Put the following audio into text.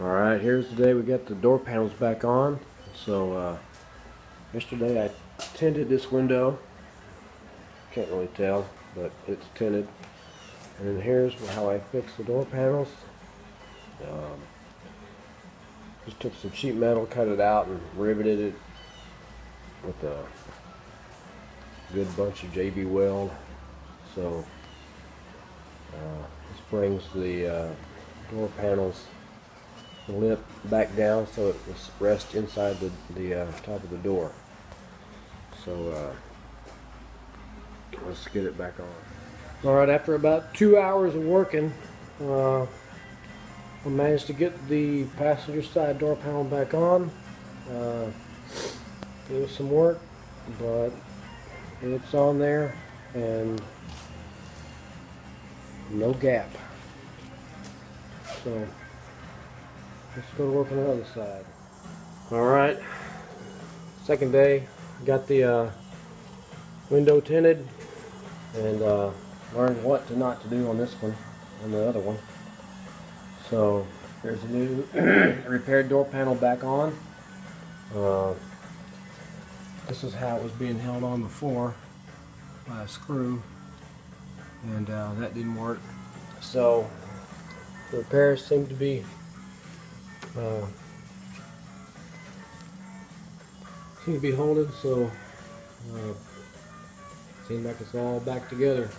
Alright, here's the day we got the door panels back on. So yesterday I tinted this window. Can't really tell, but it's tinted. And then here's how I fixed the door panels. Just took some sheet metal, cut it out, and riveted it with a good bunch of JB weld. So this brings the door panels lip back down so it rests inside the top of the door. So let's get it back on. Alright, after about 2 hours of working, I managed to get the passenger side door panel back on. It was some work, but it's on there and no gap. So let's go to work on the other side. Alright, second day, got the window tinted and learned what not to do on this one, on the other one. So there's a new repaired door panel back on. This is how it was being held on before by a screw, and that didn't work. So the repairs seem to be holding, so seems like it's all back together.